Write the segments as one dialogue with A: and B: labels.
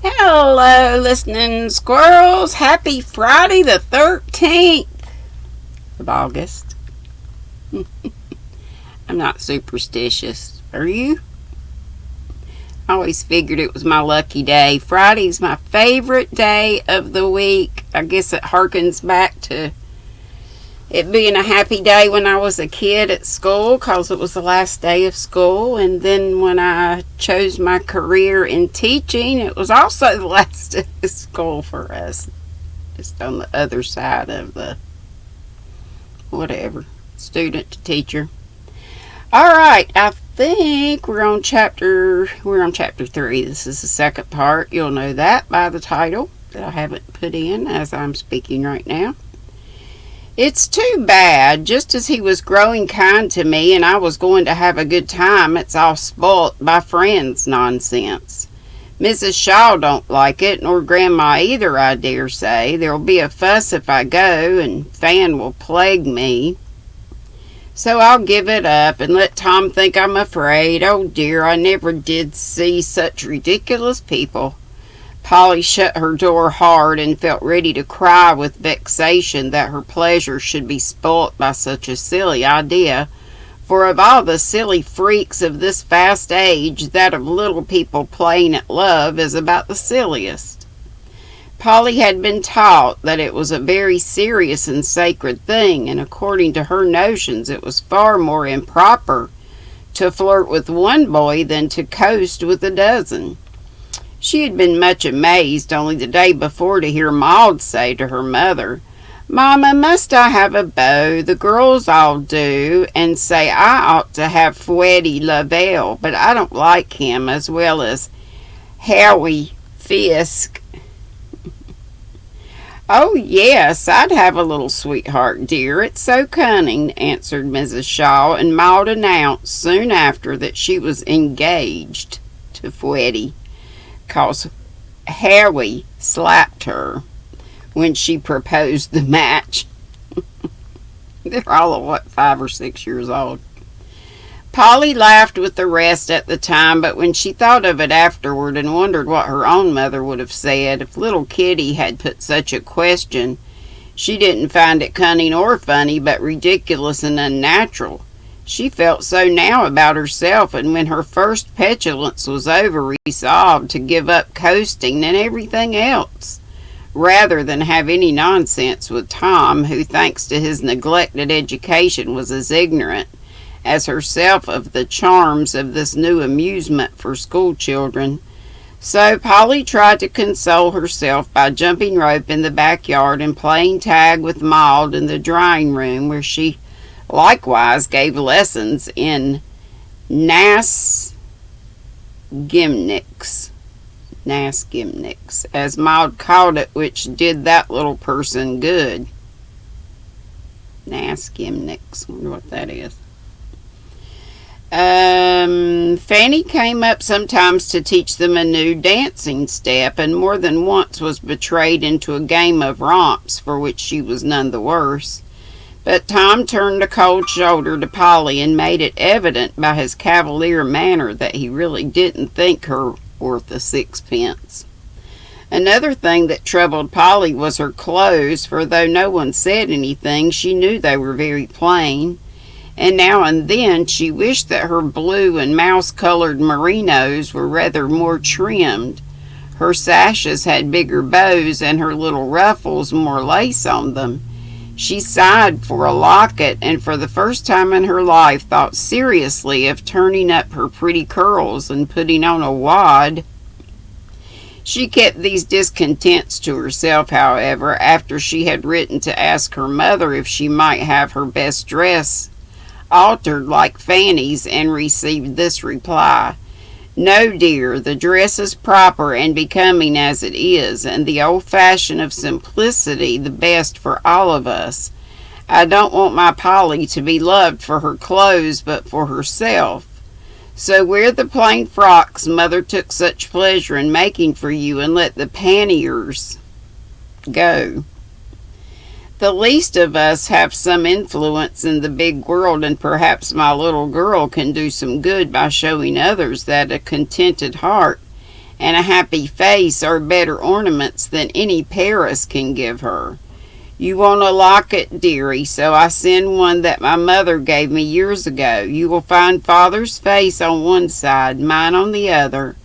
A: Hello, listening squirrels. Happy Friday the 13th of August. I'm not superstitious. Are you? I always figured it was my lucky day. Friday's my favorite day of the week. I guess it harkens back to it being a happy day when I was a kid at school because it was the last day of school. And then when I chose my career in teaching, it was also the last day of school for us. Just on the other side of the whatever, student to teacher. All right, I think we're on chapter 3. This is the second part. You'll know that by the title that I haven't put in as I'm speaking right now. It's too bad. Just as he was growing kind to me and I was going to have a good time, it's all spoilt by friends' nonsense. Mrs. Shaw don't like it, nor Grandma either, I dare say. There'll be a fuss if I go, and Fan will plague me. So I'll give it up and let Tom think I'm afraid. Oh dear, I never did see such ridiculous people. Polly shut her door hard and felt ready to cry with vexation that her pleasure should be spoilt by such a silly idea, for of all the silly freaks of this fast age, that of little people playing at love is about the silliest. Polly had been taught that it was a very serious and sacred thing, and according to her notions it was far more improper to flirt with one boy than to coast with a dozen. She had been much amazed only the day before to hear Maud say to her mother, "Mama, must I have a beau? The girls all do, and say I ought to have Fouetty Lavelle, but I don't like him as well as Howie Fisk." "Oh, yes, I'd have a little sweetheart, dear. It's so cunning," answered Mrs. Shaw, and Maud announced soon after that she was engaged to Fouetty, 'cause Howie slapped her when she proposed the match. They're all, 5 or 6 years old. Polly laughed with the rest at the time, but when she thought of it afterward and wondered what her own mother would have said if little Kitty had put such a question, she didn't find it cunning or funny, but ridiculous and unnatural. She felt so now about herself, and when her first petulance was over, resolved to give up coasting and everything else, rather than have any nonsense with Tom, who, thanks to his neglected education, was as ignorant as herself of the charms of this new amusement for school children. So Polly tried to console herself by jumping rope in the backyard and playing tag with Maud in the drawing room, where she likewise gave lessons in Nas Gymnics, as Maud called it, which did that little person good. Nas Gymnics, wonder what that is. Fanny came up sometimes to teach them a new dancing step, and more than once was betrayed into a game of romps, for which she was none the worse. But Tom turned a cold shoulder to Polly and made it evident by his cavalier manner that he really didn't think her worth a sixpence. Another thing that troubled Polly was her clothes, for though no one said anything, she knew they were very plain, and now and then she wished that her blue and mouse-colored merinos were rather more trimmed. Her sashes had bigger bows and her little ruffles more lace on them. She sighed for a locket, and for the first time in her life thought seriously of turning up her pretty curls and putting on a wad. She kept these discontents to herself, however, after she had written to ask her mother if she might have her best dress altered like Fanny's, and received this reply: "No, dear, the dress is proper and becoming as it is, and the old fashion of simplicity the best for all of us. I don't want my Polly to be loved for her clothes, but for herself. So wear the plain frocks Mother took such pleasure in making for you, and let the panniers go. The least of us have some influence in the big world, and perhaps my little girl can do some good by showing others that a contented heart and a happy face are better ornaments than any Paris can give her. You want a locket, dearie, so I send one that my mother gave me years ago. You will find Father's face on one side, mine on the other.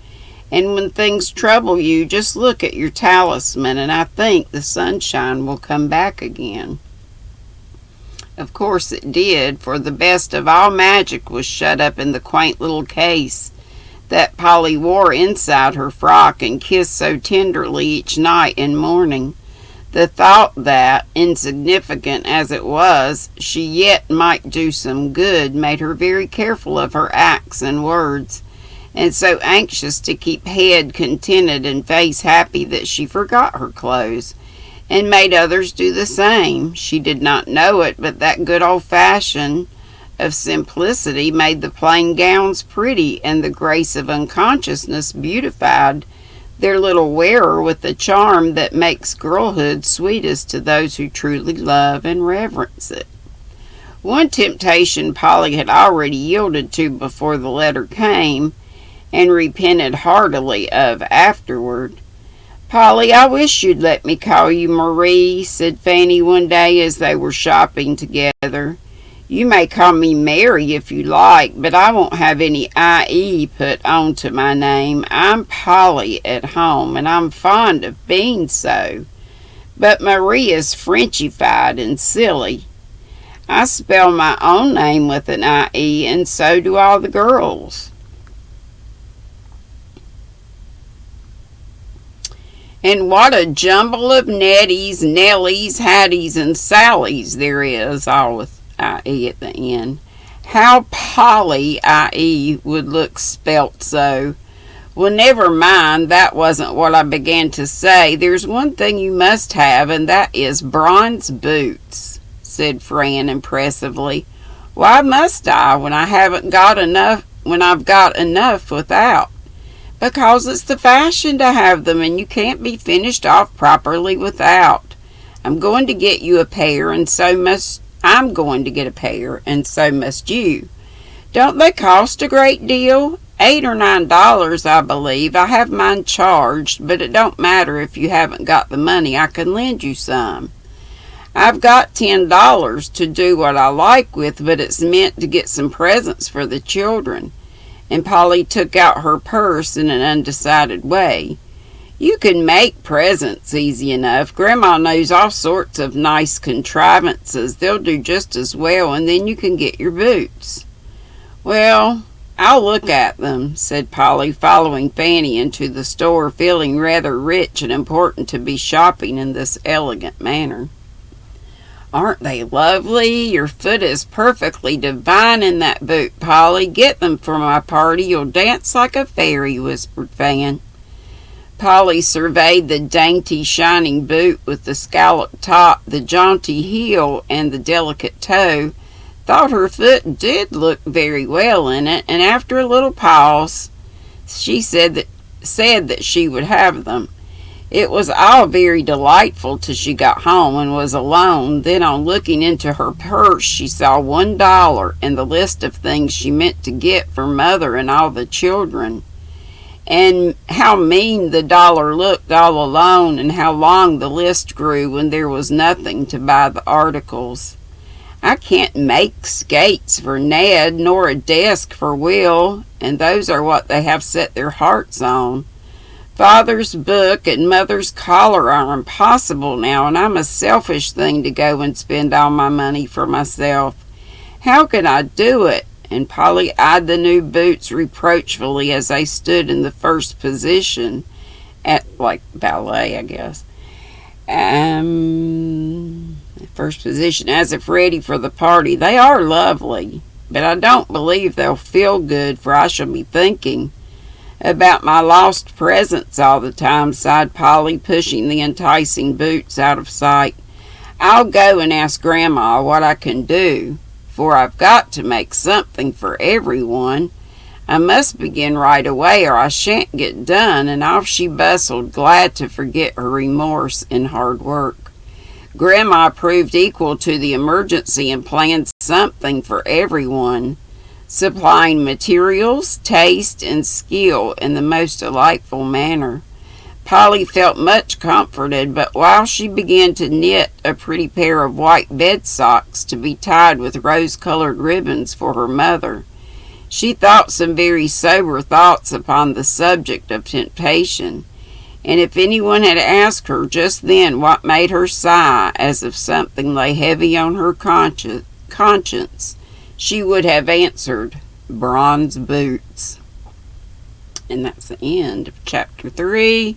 A: And when things trouble you, just look at your talisman, and I think the sunshine will come back again." Of course it did, for the best of all magic was shut up in the quaint little case that Polly wore inside her frock and kissed so tenderly each night and morning. The thought that, insignificant as it was, she yet might do some good made her very careful of her acts and words, and so anxious to keep head contented and face happy that she forgot her clothes, and made others do the same. She did not know it, but that good old-fashioned of simplicity made the plain gowns pretty, and the grace of unconsciousness beautified their little wearer with the charm that makes girlhood sweetest to those who truly love and reverence it. One temptation Polly had already yielded to before the letter came, and repented heartily of afterward. "Polly, I wish you'd let me call you Marie," said Fanny one day as they were shopping together. "You may call me Mary if you like, but I won't have any I-E put on to my name. I'm Polly at home, and I'm fond of being so. But Marie is Frenchified and silly. I spell my own name with an I-E, and so do all the girls." And what a jumble of Netties, Nellies, Hatties, and Sallies there is, all with I-E at the end. How Polly I-E would look spelt so. Well, never mind, that wasn't what I began to say. "There's one thing you must have, and that is bronze boots," said Fran impressively. "Why must I, when I've got enough without?" "Because it's the fashion to have them, and you can't be finished off properly without. I'm going to get a pair, and so must you. Don't they cost a great deal? $8 or $9, I believe. I have mine charged, but it don't matter if you haven't got the money. I can lend you some. I've got $10 to do what I like with, but it's meant to get some presents for the children." And Polly took out her purse in an undecided way. "You can make presents easy enough. Grandma knows all sorts of nice contrivances. They'll do just as well, and then you can get your boots." "Well, I'll look at them," said Polly, following Fanny into the store, feeling rather rich and important to be shopping in this elegant manner. "Aren't they lovely? Your foot is perfectly divine in that boot, Polly. Get them for my party. You'll dance like a fairy," whispered Fan. Polly surveyed the dainty, shining boot with the scalloped top, the jaunty heel, and the delicate toe, thought her foot did look very well in it, and after a little pause, she said that she would have them. It was all very delightful till she got home and was alone. Then, on looking into her purse, she saw $1 and the list of things she meant to get for Mother and all the children. And how mean the dollar looked all alone, and how long the list grew when there was nothing to buy the articles. "I can't make skates for Ned, nor a desk for Will, and those are what they have set their hearts on. Father's book and Mother's collar are impossible now, and I'm a selfish thing to go and spend all my money for myself. How can I do it?" And Polly eyed the new boots reproachfully as they stood in the first position, at like ballet, I guess. First position, as if ready for the party. "They are lovely, but I don't believe they'll feel good, for I shall be thinking about my lost presents all the time," sighed Polly, pushing the enticing boots out of sight. "I'll go and ask Grandma what I can do, for I've got to make something for everyone. I must begin right away, or I shan't get done," and off she bustled, glad to forget her remorse in hard work. Grandma proved equal to the emergency and planned something for everyone. supplying materials, taste, and skill in the most delightful manner. Polly felt much comforted, but while she began to knit a pretty pair of white bed socks to be tied with rose-colored ribbons for her mother, she thought some very sober thoughts upon the subject of temptation, and if anyone had asked her just then what made her sigh as if something lay heavy on her conscience, she would have answered, bronze boots. And that's the end of chapter 3.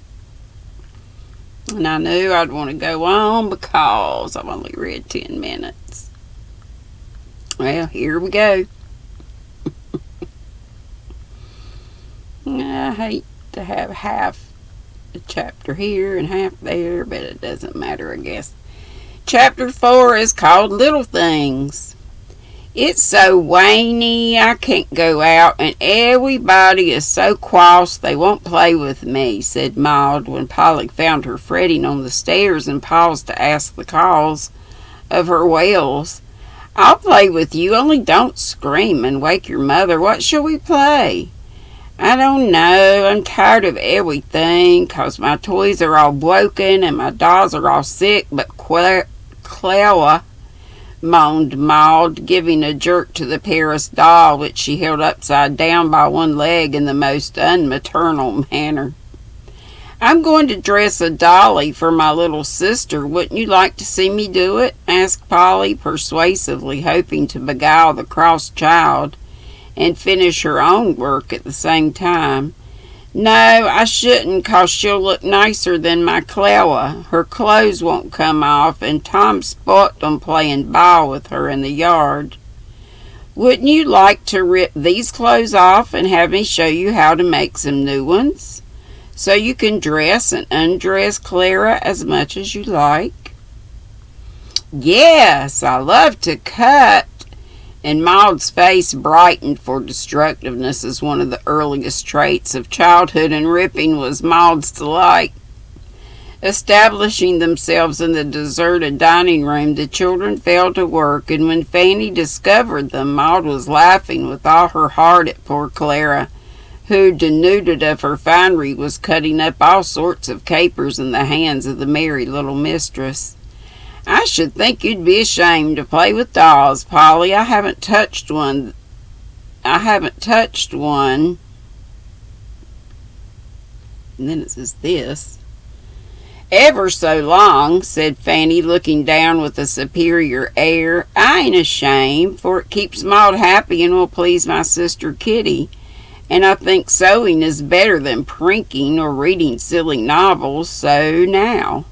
A: And I knew I'd want to go on because I've only read 10 minutes. Well, here we go. I hate to have half a chapter here and half there, but it doesn't matter, I guess. Chapter 4 is called Little Things. It's so rainy, I can't go out, and everybody is so cross they won't play with me, said Maud when Polly found her fretting on the stairs and paused to ask the cause of her wails. I'll play with you, only don't scream and wake your mother. What shall we play? I don't know. I'm tired of everything, 'cause my toys are all broken and my dolls are all sick, but Clara, moaned Maud, giving a jerk to the Paris doll, which she held upside down by one leg in the most unmaternal manner. I'm going to dress a dolly for my little sister. Wouldn't you like to see me do it? Asked Polly, persuasively, hoping to beguile the cross child and finish her own work at the same time. No, I shouldn't, 'cause she'll look nicer than my Clara. Her clothes won't come off, and Tom spoilt on playing ball with her in the yard. Wouldn't you like to rip these clothes off and have me show you how to make some new ones, so you can dress and undress Clara as much as you like? Yes, I love to cut. And Maud's face brightened, for destructiveness is one of the earliest traits of childhood, and ripping was Maud's delight. Establishing themselves in the deserted dining room, the children fell to work, and when Fanny discovered them, Maud was laughing with all her heart at poor Clara, who, denuded of her finery, was cutting up all sorts of capers in the hands of the merry little mistress. I should think you'd be ashamed to play with dolls, Polly. I haven't touched one. And then it says this. Ever so long, said Fanny, looking down with a superior air. I ain't ashamed, for it keeps Maud happy and will please my sister Kitty. And I think sewing is better than prinking or reading silly novels, so now.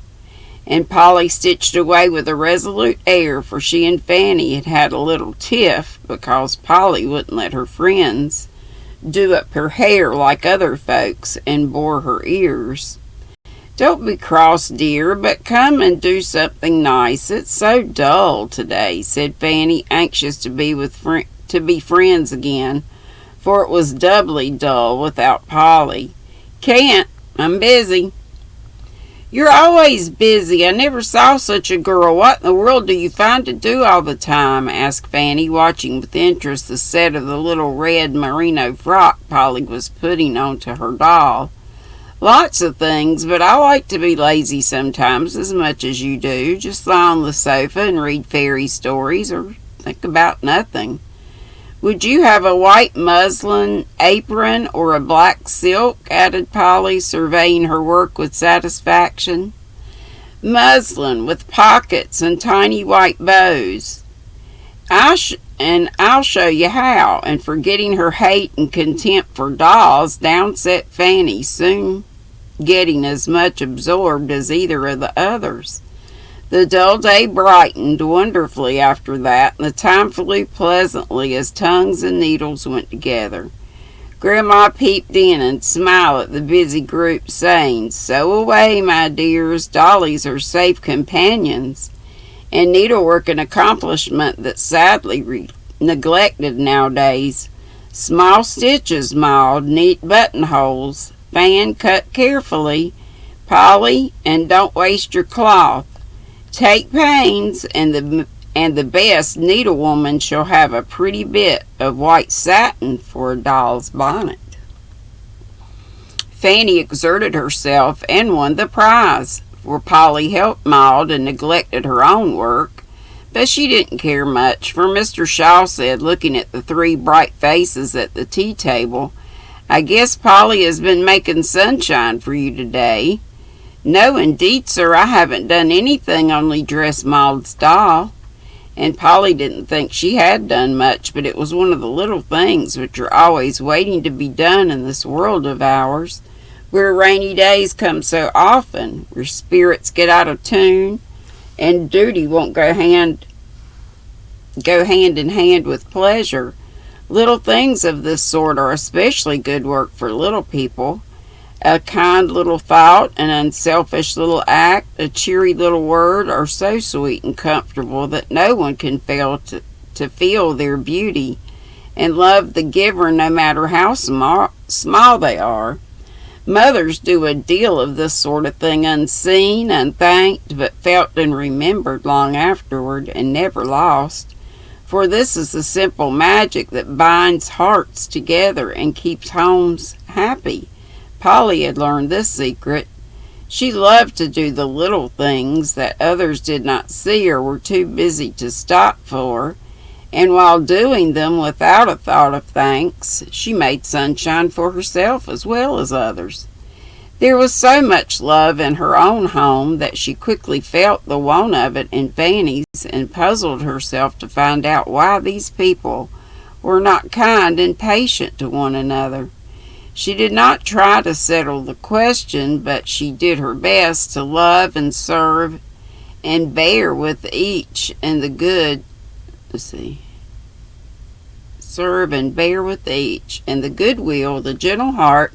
A: And Polly stitched away with a resolute air, for she and Fanny had had a little tiff because Polly wouldn't let her friends do up her hair like other folks and bore her ears. Don't be cross, dear, but come and do something nice. It's so dull today, said Fanny, anxious to be friends again, for it was doubly dull without Polly. Can't. I'm busy. You're always busy. I never saw such a girl. What in the world do you find to do all the time? Asked Fanny, watching with interest the set of the little red merino frock Polly was putting onto her doll. Lots of things, but I like to be lazy sometimes as much as you do. Just lie on the sofa and read fairy stories or think about nothing. Would you have a white muslin apron or a black silk? Added Polly, surveying her work with satisfaction. Muslin, with pockets and tiny white bows. I'll show you how. And forgetting her hate and contempt for dolls, down sat Fanny, soon getting as much absorbed as either of the others. The dull day brightened wonderfully after that, and the time flew pleasantly as tongues and needles went together. Grandma peeped in and smiled at the busy group, saying, "Sew away, my dears. Dollies are safe companions, and needlework an accomplishment that's sadly neglected nowadays. Small stitches, Maud, neat buttonholes. Fan cut carefully, Polly, and don't waste your cloth. Take pains, and and the best needlewoman shall have a pretty bit of white satin for a doll's bonnet." Fanny exerted herself and won the prize, for Polly helped Maud and neglected her own work, but she didn't care much, for Mr. Shaw said, looking at the three bright faces at the tea table, "I guess Polly has been making sunshine for you today." "No, indeed, sir, I haven't done anything, only dress Maud's doll." And Polly didn't think she had done much, but it was one of the little things which are always waiting to be done in this world of ours, where rainy days come so often, where spirits get out of tune, and duty won't go hand in hand with pleasure. Little things of this sort are especially good work for little people. A kind little thought, an unselfish little act, a cheery little word are so sweet and comfortable that no one can fail to feel their beauty and love the giver, no matter how small they are. Mothers do a deal of this sort of thing unseen, unthanked, but felt and remembered long afterward, and never lost. For this is the simple magic that binds hearts together and keeps homes happy. Polly had learned this secret. She loved to do the little things that others did not see or were too busy to stop for, and while doing them without a thought of thanks, she made sunshine for herself as well as others. There was so much love in her own home that she quickly felt the want of it in Fanny's, and puzzled herself to find out why these people were not kind and patient to one another. She did not try to settle the question, but she did her best to love and serve and bear with each, and the good serve and bear with each, and the goodwill, the gentle heart,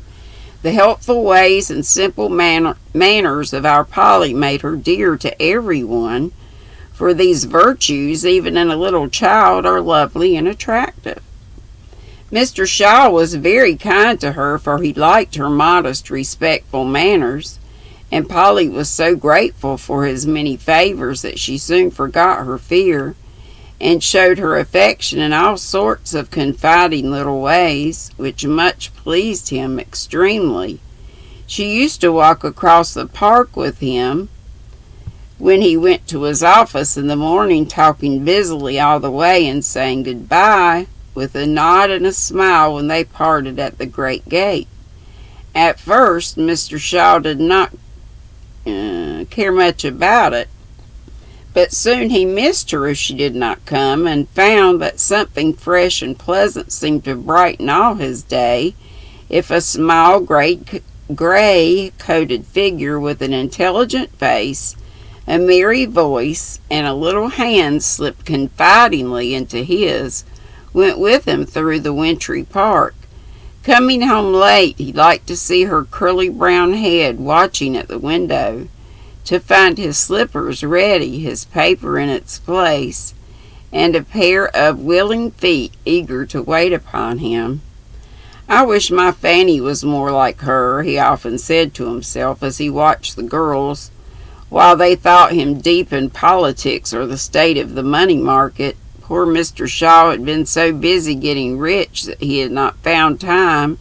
A: the helpful ways and simple manners of our Polly made her dear to everyone, for these virtues, even in a little child, are lovely and attractive. Mr. Shaw was very kind to her, for he liked her modest, respectful manners, and Polly was so grateful for his many favors that she soon forgot her fear, and showed her affection in all sorts of confiding little ways, which much pleased him extremely. She used to walk across the park with him when he went to his office in the morning, talking busily all the way and saying goodbye, with a nod and a smile when they parted at the great gate. At first, Mr. Shaw did not care much about it, but soon he missed her if she did not come, and found that something fresh and pleasant seemed to brighten all his day, if a small, gray-coated figure with an intelligent face, a merry voice, and a little hand slipped confidingly into his, went with him through the wintry park. Coming home late, he liked to see her curly brown head watching at the window, to find his slippers ready, his paper in its place, and a pair of willing feet eager to wait upon him. "I wish my Fanny was more like her," he often said to himself as he watched the girls, while they thought him deep in politics or the state of the money market. Poor Mr. Shaw had been so busy getting rich that he had not found time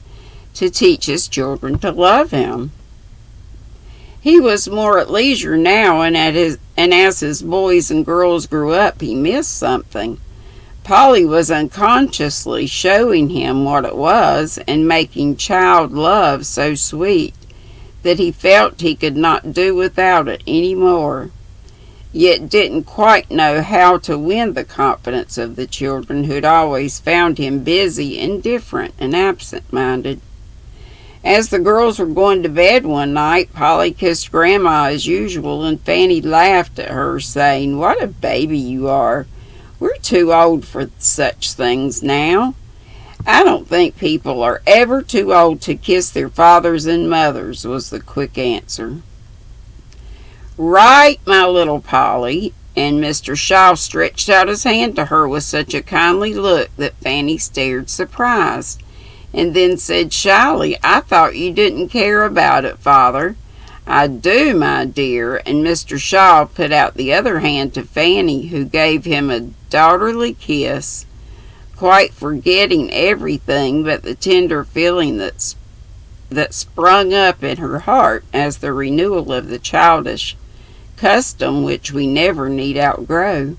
A: to teach his children to love him. He was more at leisure now, and as his boys and girls grew up, he missed something. Polly was unconsciously showing him what it was, and making child love so sweet that he felt he could not do without it any more, yet didn't quite know how to win the confidence of the children, who'd always found him busy, indifferent, and absent-minded. As the girls were going to bed one night, Polly kissed Grandma as usual, and Fanny laughed at her, saying, "What a baby you are. We're too old for such things now." "I don't think people are ever too old to kiss their fathers and mothers," was the quick answer. "Right, my little Polly," and Mr. Shaw stretched out his hand to her with such a kindly look that Fanny stared surprised, and then said shyly, "I thought you didn't care about it, Father. "I do, my dear," and Mr. Shaw put out the other hand to Fanny, who gave him a daughterly kiss, quite forgetting everything but the tender feeling that sprung up in her heart as the renewal of the childish custom which we never need outgrow.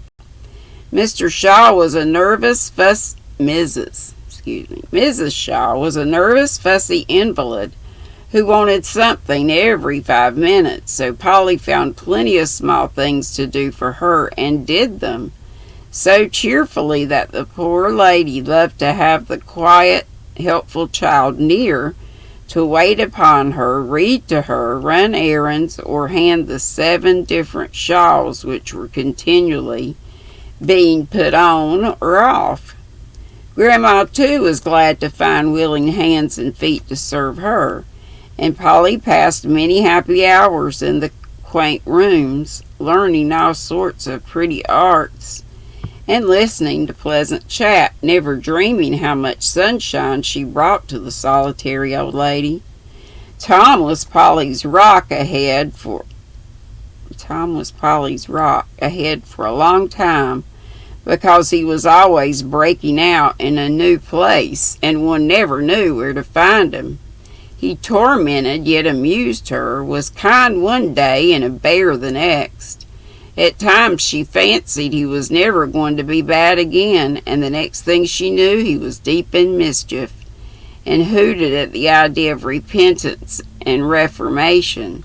A: Mrs. Shaw was a nervous, fussy invalid who wanted something every 5 minutes, so Polly found plenty of small things to do for her and did them so cheerfully that the poor lady loved to have the quiet, helpful child near to wait upon her, read to her, run errands, or hand the 7 different shawls which were continually being put on or off. Grandma, too, was glad to find willing hands and feet to serve her, and Polly passed many happy hours in the quaint rooms, learning all sorts of pretty arts and listening to pleasant chat, never dreaming how much sunshine she brought to the solitary old lady. Tom was Polly's rock ahead for a long time, because he was always breaking out in a new place, and one never knew where to find him. He tormented yet amused her, was kind one day and a bear the next. At times she fancied he was never going to be bad again, and the next thing she knew he was deep in mischief, and hooted at the idea of repentance and reformation.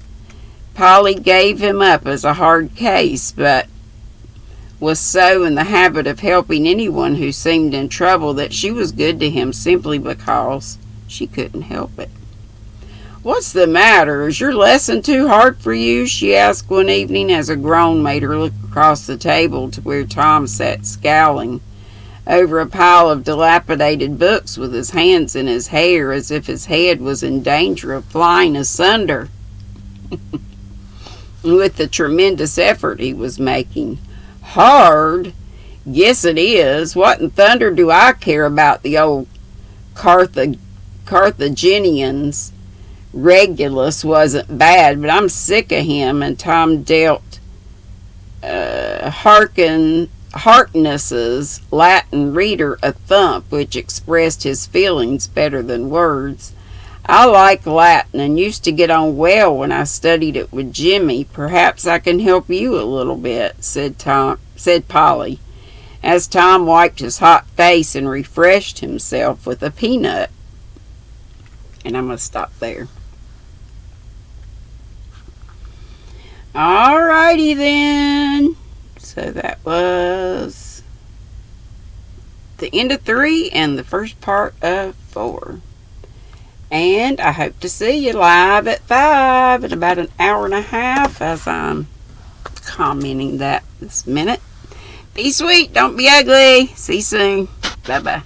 A: Polly gave him up as a hard case, but was so in the habit of helping anyone who seemed in trouble that she was good to him simply because she couldn't help it. "What's the matter? Is your lesson too hard for you?" she asked one evening as a groan made her look across the table to where Tom sat scowling over a pile of dilapidated books with his hands in his hair as if his head was in danger of flying asunder with the tremendous effort he was making. "Hard? Guess it is. What in thunder do I care about the old Carthaginians? Regulus wasn't bad, but I'm sick of him," and Tom dealt Harkness's Latin reader a thump which expressed his feelings better than words. "I like Latin and used to get on well when I studied it with Jimmy. Perhaps I can help you a little bit," said Polly, as Tom wiped his hot face and refreshed himself with a peanut. And I'm going to stop there. Alrighty then. So that was the end of 3 and the first part of 4. And I hope to see you live at 5 in about an hour and a half, as I'm commenting that this minute. Be sweet, don't be ugly. See you soon. Bye-bye.